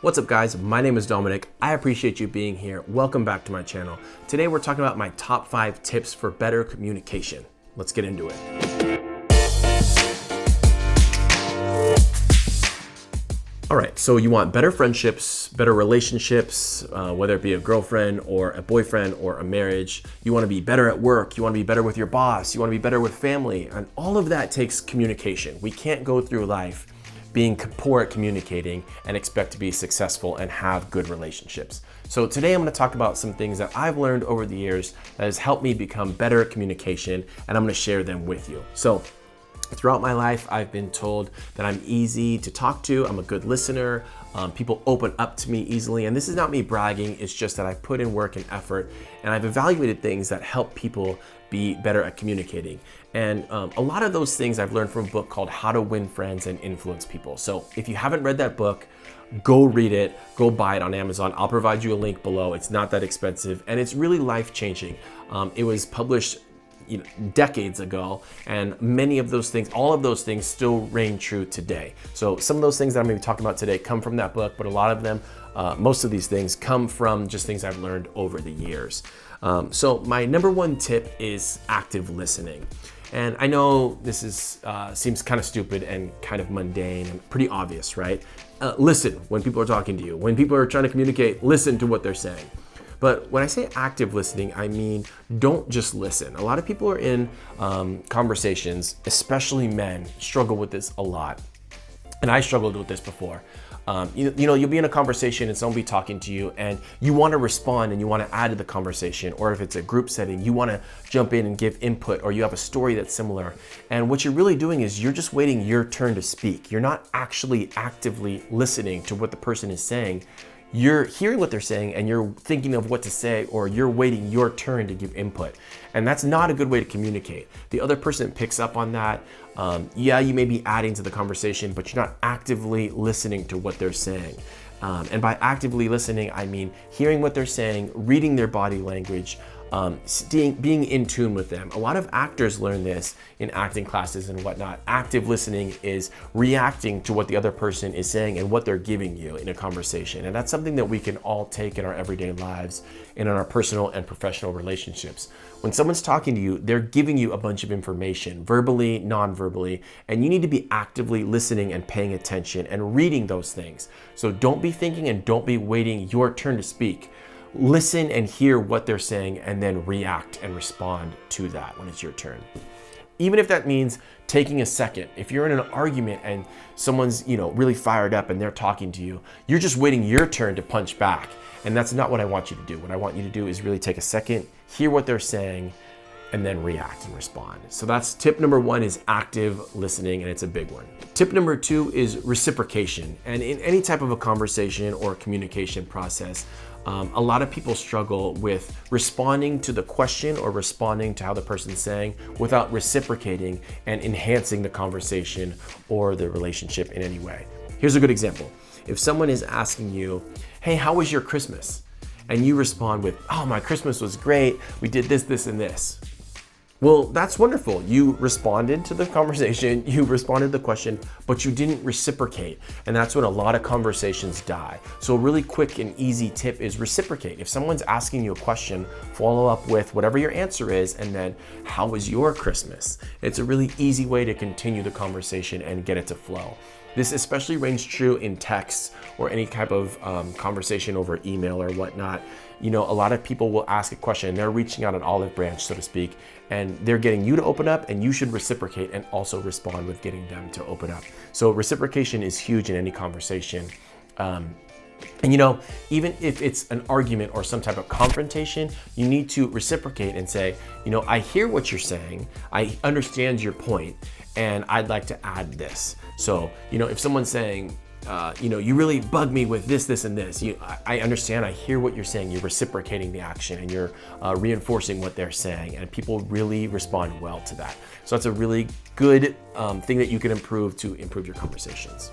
What's up guys, my name is Dominic. I appreciate you being here. Welcome back to my channel. Today we're talking about my top 5 tips for better communication. Let's get into it. All right, so you want better friendships, better relationships, whether it be a girlfriend or a boyfriend or a marriage. You want to be better at work. You want to be better with your boss. You want to be better with family. And all of that takes communication. We can't go through life being poor at communicating and expect to be successful and have good relationships. So today I'm going to talk about some things that I've learned over the years that has helped me become better at communication, and I'm going to share them with you. So throughout my life, I've been told that I'm easy to talk to. I'm a good listener. People open up to me easily. And this is not me bragging. It's just that I've put in work and effort, and I've evaluated things that help people be better at communicating. And a lot of those things I've learned from a book called How to Win Friends and Influence People. So if you haven't read that book, go read it, go buy it on Amazon. I'll provide you a link below. It's not that expensive, and it's really life-changing. It was published decades ago, and many of those things, all of those things still reign true today. So some of those things that I'm going to be talking about today come from that book, but a lot of them, most of these things come from just things I've learned over the years. So my number one tip is active listening. And I know this is seems kind of stupid and kind of mundane and pretty obvious, right? Listen when people are talking to you. When people are trying to communicate, listen to what they're saying. But when I say active listening, I mean don't just listen. A lot of people are in conversations, especially men, struggle with this a lot. And I struggled with this before. You'll be in a conversation and someone will be talking to you and you want to respond and you want to add to the conversation, or if it's a group setting, you want to jump in and give input, or you have a story that's similar. And what you're really doing is you're just waiting your turn to speak. You're not actually actively listening to what the person is saying. You're hearing what they're saying and you're thinking of what to say, or you're waiting your turn to give input. And that's not a good way to communicate. The other person picks up on that. You may be adding to the conversation, but you're not actively listening to what they're saying. And by actively listening, I mean hearing what they're saying, reading their body language, being in tune with them. A lot of actors learn this in acting classes and whatnot. Active listening is reacting to what the other person is saying and what they're giving you in a conversation. And that's something that we can all take in our everyday lives and in our personal and professional relationships. When someone's talking to you, they're giving you a bunch of information, verbally, non-verbally, and you need to be actively listening and paying attention and reading those things. So don't be thinking and don't be waiting your turn to speak. Listen and hear what they're saying and then react and respond to that when it's your turn. Even if that means taking a second. If you're in an argument and someone's, really fired up and they're talking to you, you're just waiting your turn to punch back. And that's not what I want you to do. What I want you to do is really take a second, hear what they're saying, and then react and respond. So that's tip number 1, is active listening, and it's a big one. Tip number 2 is reciprocation. And in any type of a conversation or communication process, a lot of people struggle with responding to the question or responding to how the person's saying without reciprocating and enhancing the conversation or the relationship in any way. Here's a good example. If someone is asking you, hey, how was your Christmas? And you respond with, oh, my Christmas was great. We did this, this, and this. Well, that's wonderful. You responded to the conversation, you responded to the question, but you didn't reciprocate. And that's when a lot of conversations die. So a really quick and easy tip is reciprocate. If someone's asking you a question, follow up with whatever your answer is, and then how was your Christmas? It's a really easy way to continue the conversation and get it to flow. This especially rings true in text or any type of conversation over email or whatnot. A lot of people will ask a question and they're reaching out an olive branch, so to speak, and they're getting you to open up, and you should reciprocate and also respond with getting them to open up. So reciprocation is huge in any conversation. And even if it's an argument or some type of confrontation, you need to reciprocate and say, I hear what you're saying, I understand your point, and I'd like to add this. So, if someone's saying, you really bug me with this, this, and this. I understand, I hear what you're saying. You're reciprocating the action and you're reinforcing what they're saying, and people really respond well to that. So that's a really good thing that you can improve to improve your conversations.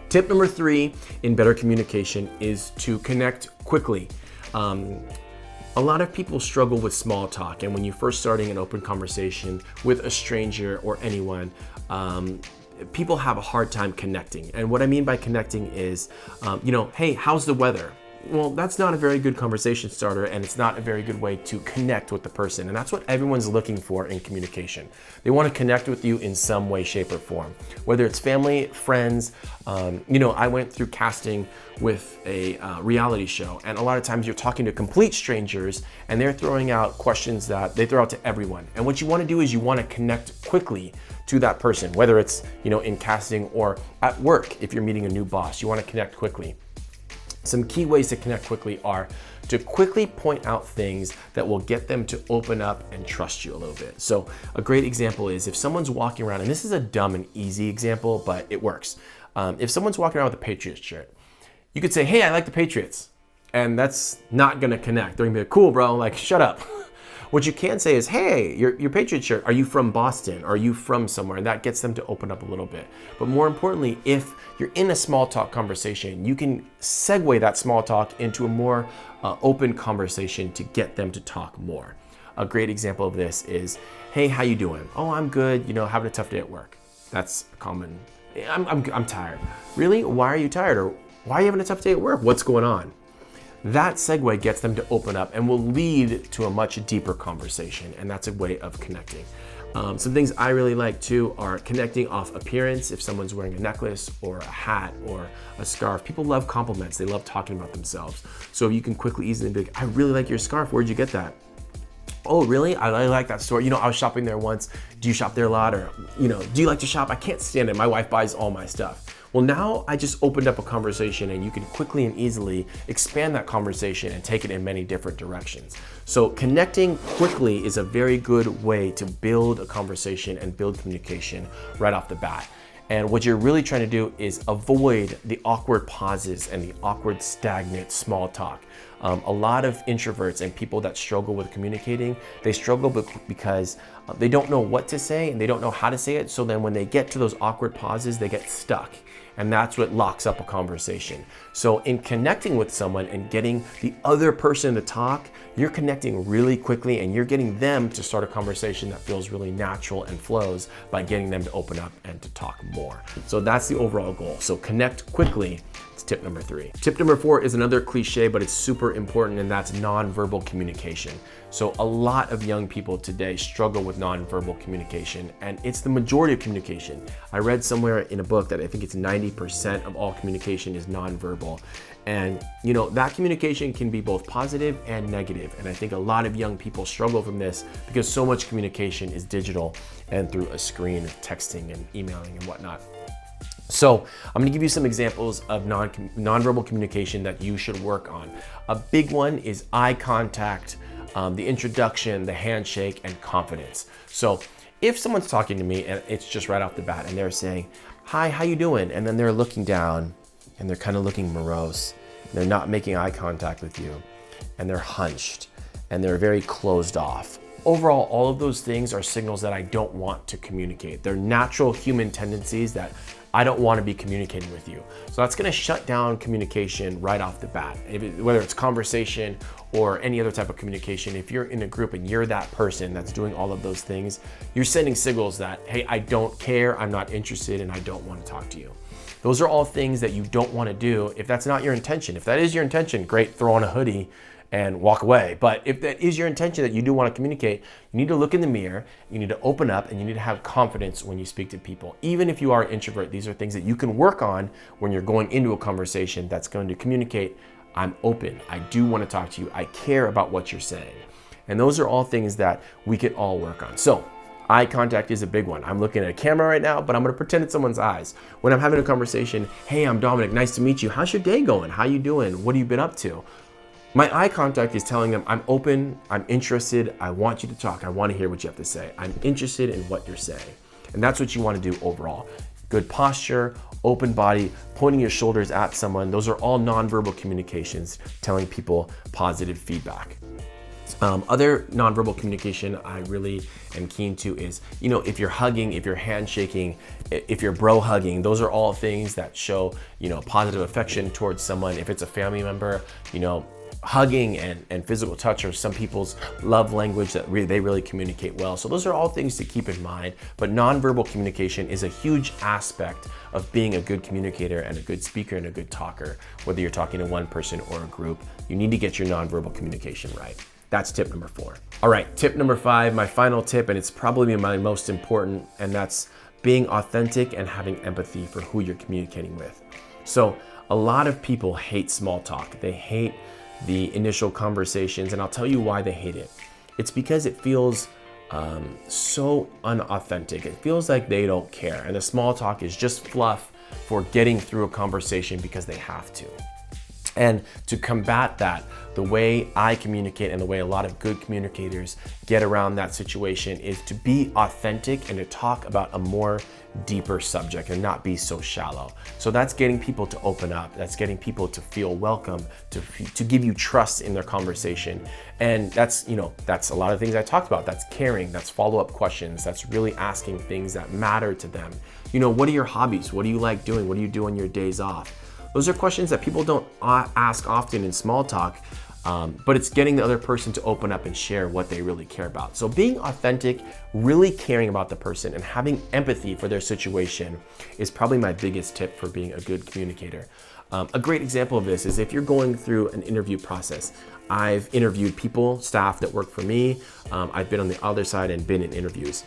Tip number 3 in better communication is to connect quickly. A lot of people struggle with small talk, and when you're first starting an open conversation with a stranger or anyone, people have a hard time connecting. And what I mean by connecting is, hey, how's the weather? Well, that's not a very good conversation starter, and it's not a very good way to connect with the person. And that's what everyone's looking for in communication. They want to connect with you in some way, shape, or form. Whether it's family, friends, I went through casting with a reality show, and a lot of times you're talking to complete strangers, and they're throwing out questions that they throw out to everyone. And what you want to do is you want to connect quickly to that person, whether it's in casting or at work. If you're meeting a new boss, you want to connect quickly. Some key ways to connect quickly are to quickly point out things that will get them to open up and trust you a little bit. So a great example is if someone's walking around, and this is a dumb and easy example, but it works. If someone's walking around with a Patriots shirt, you could say, hey, I like the Patriots. And that's not gonna connect. They're gonna be like, cool, bro, like shut up. What you can say is, hey, your Patriots shirt, are you from Boston? Are you from somewhere? And that gets them to open up a little bit. But more importantly, if you're in a small talk conversation, you can segue that small talk into a more open conversation to get them to talk more. A great example of this is, hey, how you doing? Oh, I'm good, having a tough day at work. That's common. I'm tired. Really? Why are you tired? Or why are you having a tough day at work? What's going on? That segue gets them to open up and will lead to a much deeper conversation, and that's a way of connecting. Some things I really like too are connecting off appearance. If someone's wearing a necklace or a hat or a scarf, people love compliments. They love talking about themselves. So you can quickly, easily be like, I really like your scarf. Where'd you get that? Oh, really? I like that store. I was shopping there once. Do you shop there a lot? Or, do you like to shop? I can't stand it. My wife buys all my stuff. Well, now I just opened up a conversation, and you can quickly and easily expand that conversation and take it in many different directions. So connecting quickly is a very good way to build a conversation and build communication right off the bat. And what you're really trying to do is avoid the awkward pauses and the awkward, stagnant small talk. A lot of introverts and people that struggle with communicating, they struggle because they don't know what to say and they don't know how to say it. So then when they get to those awkward pauses, they get stuck. And that's what locks up a conversation. So in connecting with someone and getting the other person to talk, you're connecting really quickly and you're getting them to start a conversation that feels really natural and flows by getting them to open up and to talk more. So that's the overall goal. So connect quickly. It's tip number 3. Tip number 4 is another cliche, but it's super important, and that's nonverbal communication. So a lot of young people today struggle with nonverbal communication, and it's the majority of communication. I read somewhere in a book that I think it's 90% of all communication is nonverbal. And that communication can be both positive and negative. And I think a lot of young people struggle from this because so much communication is digital and through a screen, texting and emailing and whatnot. So I'm gonna give you some examples of nonverbal communication that you should work on. A big one is eye contact, the introduction, the handshake, and confidence. So if someone's talking to me and it's just right off the bat and they're saying, hi, how you doing? And then they're looking down and they're kind of looking morose. They're not making eye contact with you, and they're hunched and they're very closed off. Overall, all of those things are signals that I don't want to communicate. They're natural human tendencies that I don't want to be communicating with you. So that's going to shut down communication right off the bat. Whether it's conversation or any other type of communication, if you're in a group and you're that person that's doing all of those things, you're sending signals that, hey, I don't care, I'm not interested, and I don't want to talk to you. Those are all things that you don't want to do if that's not your intention. If that is your intention, great, throw on a hoodie and walk away. But if that is your intention that you do want to communicate, you need to look in the mirror, you need to open up, and you need to have confidence when you speak to people. Even if you are an introvert, these are things that you can work on when you're going into a conversation that's going to communicate, I'm open, I do want to talk to you, I care about what you're saying. And those are all things that we could all work on. So eye contact is a big one. I'm looking at a camera right now, but I'm gonna pretend it's someone's eyes. When I'm having a conversation, hey, I'm Dominic, nice to meet you. How's your day going? How you doing? What have you been up to? My eye contact is telling them I'm open, I'm interested, I want you to talk, I want to hear what you have to say. I'm interested in what you're saying. And that's what you want to do overall. Good posture, open body, pointing your shoulders at someone. Those are all nonverbal communications telling people positive feedback. Other nonverbal communication I really am keen to is, if you're hugging, if you're handshaking, if you're bro hugging, those are all things that show, positive affection towards someone. If it's a family member, hugging and physical touch are some people's love language that they really communicate well. So those are all things to keep in mind. But nonverbal communication is a huge aspect of being a good communicator and a good speaker and a good talker. Whether you're talking to one person or a group, you need to get your nonverbal communication right. That's tip number 4. All right, tip number 5, my final tip, and it's probably my most important, and that's being authentic and having empathy for who you're communicating with. So a lot of people hate small talk. They hate the initial conversations, and I'll tell you why they hate it. It's because it feels so unauthentic. It feels like they don't care, and the small talk is just fluff for getting through a conversation because they have to. And to combat that, the way I communicate and the way a lot of good communicators get around that situation is to be authentic and to talk about a more deeper subject and not be so shallow. So that's getting people to open up. That's getting people to feel welcome, to give you trust in their conversation. And that's a lot of things I talked about. That's caring, that's follow-up questions, that's really asking things that matter to them. What are your hobbies? What do you like doing? What do you do on your days off? Those are questions that people don't ask often in small talk, but it's getting the other person to open up and share what they really care about. So being authentic, really caring about the person, and having empathy for their situation is probably my biggest tip for being a good communicator. A great example of this is if you're going through an interview process. I've interviewed people, staff that work for me. I've been on the other side and been in interviews.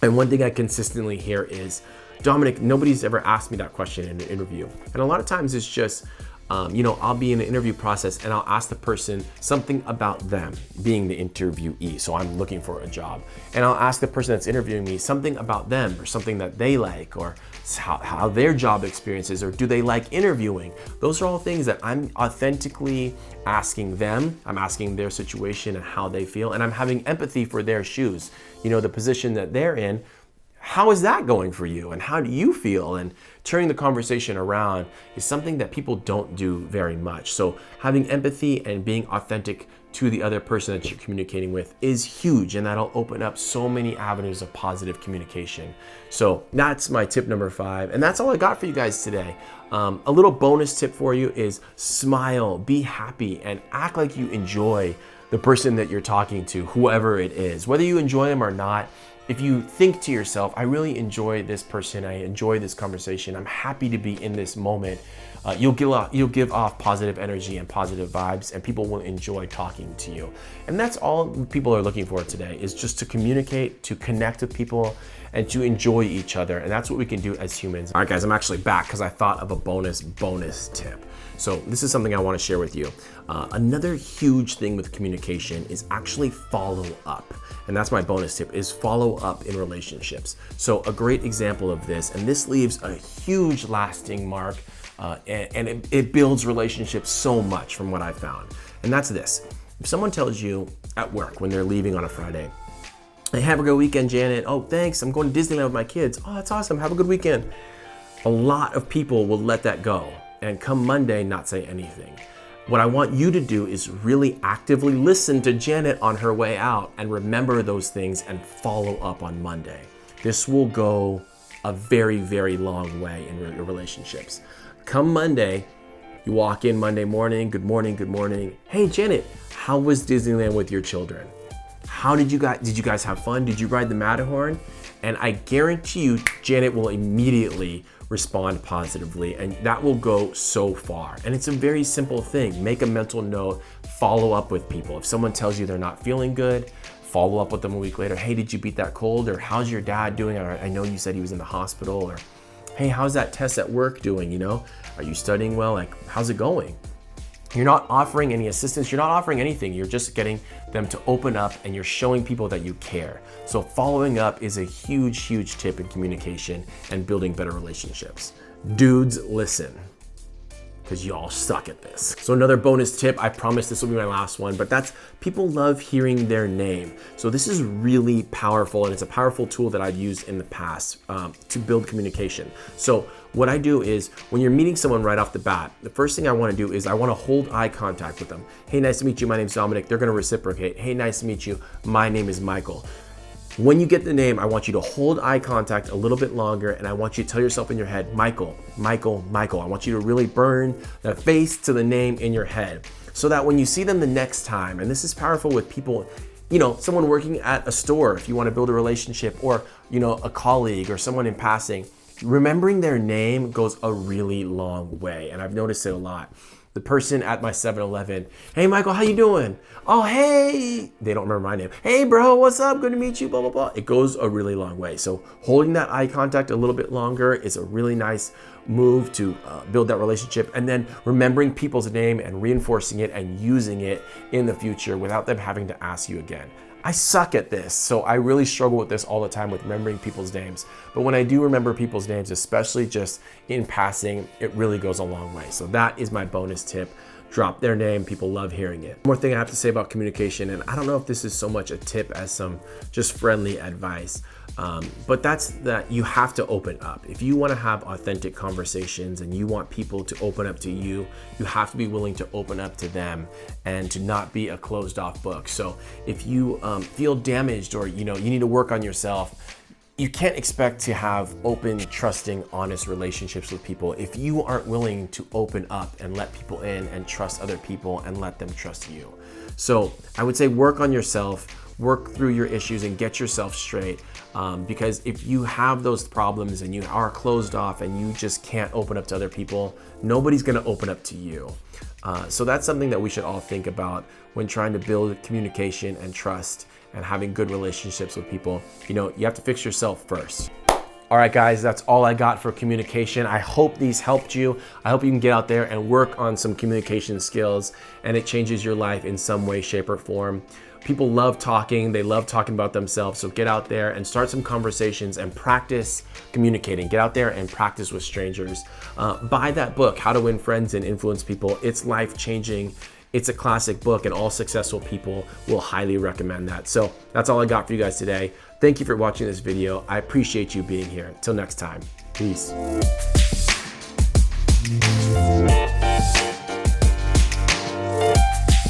And one thing I consistently hear is, Dominic, nobody's ever asked me that question in an interview. And a lot of times it's just, I'll be in an interview process and I'll ask the person something about them, being the interviewee. So I'm looking for a job. And I'll ask the person that's interviewing me something about them or something that they like, or how their job experience is, or do they like interviewing? Those are all things that I'm authentically asking them. I'm asking their situation and how they feel. And I'm having empathy for their shoes, the position that they're in. How is that going for you? And how do you feel? And turning the conversation around is something that people don't do very much. So having empathy and being authentic to the other person that you're communicating with is huge, and that'll open up so many avenues of positive communication. So that's my tip number 5, and that's all I got for you guys today. A little bonus tip for you is smile, be happy, and act like you enjoy the person that you're talking to, whoever it is. Whether you enjoy them or not, if you think to yourself, I really enjoy this person, I enjoy this conversation, I'm happy to be in this moment, you'll give off positive energy and positive vibes, and people will enjoy talking to you. And that's all people are looking for today, is just to communicate, to connect with people, and to enjoy each other. And that's what we can do as humans. All right, guys, I'm actually back because I thought of a bonus tip. So this is something I want to share with you. Another huge thing with communication is actually follow up. And that's my bonus tip, is follow up in relationships. So a great example of this, and this leaves a huge lasting mark, and it builds relationships so much from what I've found. And that's this. If someone tells you at work when they're leaving on a Friday, hey, have a good weekend, Janet. Oh, thanks, I'm going to Disneyland with my kids. Oh, that's awesome, have a good weekend. A lot of people will let that go and come Monday not say anything. What I want you to do is really actively listen to Janet on her way out and remember those things and follow up on Monday. This will go a very, very long way in your relationships. Come Monday, you walk in Monday morning, good morning. Hey, Janet, how was Disneyland with your children? Did you guys have fun? Did you ride the Matterhorn? And I guarantee you, Janet will immediately respond positively, and that will go so far. And it's a very simple thing. Make a mental note, follow up with people. If someone tells you they're not feeling good, follow up with them a week later. Hey, did you beat that cold? Or how's your dad doing? Or I know you said he was in the hospital. Or hey, how's that test at work doing? Are you studying well? Like, how's it going? You're not offering any assistance. You're not offering anything. You're just getting them to open up, and you're showing people that you care. So following up is a huge, huge tip in communication and building better relationships. Dudes, listen, because y'all suck at this. So another bonus tip, I promise this will be my last one, but that's people love hearing their name. So this is really powerful, and it's a powerful tool that I've used in the past to build communication. So what I do is when you're meeting someone right off the bat, the first thing I want to do is I want to hold eye contact with them. Hey, nice to meet you. My name's Dominic. They're going to reciprocate. Hey, nice to meet you. My name is Michael. When you get the name, I want you to hold eye contact a little bit longer, and I want you to tell yourself in your head, Michael, Michael, Michael. I want you to really burn the face to the name in your head so that when you see them the next time, and this is powerful with people, you know, someone working at a store, if you want to build a relationship, or, you know, a colleague or someone in passing, remembering their name goes a really long way. And I've noticed it a lot. The person at my 7-Eleven, hey, Michael, how you doing? Oh, hey, they don't remember my name. Hey, bro, what's up? Good to meet you, blah, blah, blah. It goes a really long way. So holding that eye contact a little bit longer is a really nice move to build that relationship. And then remembering people's name and reinforcing it and using it in the future without them having to ask you again. I suck at this, so I really struggle with this all the time with remembering people's names. But when I do remember people's names, especially just in passing, it really goes a long way. So that is my bonus tip. Drop their name. People love hearing it. One more thing I have to say about communication, and I don't know if this is so much a tip as some just friendly advice, but that's that you have to open up. If you want to have authentic conversations and you want people to open up to you, you have to be willing to open up to them and to not be a closed off book. So if you feel damaged, or you need to work on yourself, you can't expect to have open, trusting, honest relationships with people if you aren't willing to open up and let people in and trust other people and let them trust you. So I would say work on yourself, work through your issues and get yourself straight. Because if you have those problems and you are closed off and you just can't open up to other people, nobody's gonna open up to you. So that's something that we should all think about when trying to build communication and trust and having good relationships with people. You have to fix yourself first. All right, guys, that's all I got for communication. I hope these helped you. I hope you can get out there and work on some communication skills and it changes your life in some way, shape, or form. People love talking. They love talking about themselves. So get out there and start some conversations and practice communicating. Get out there and practice with strangers. Buy that book, How to Win Friends and Influence People. It's life-changing. It's a classic book, and all successful people will highly recommend that. So that's all I got for you guys today. Thank you for watching this video. I appreciate you being here. Till next time, peace.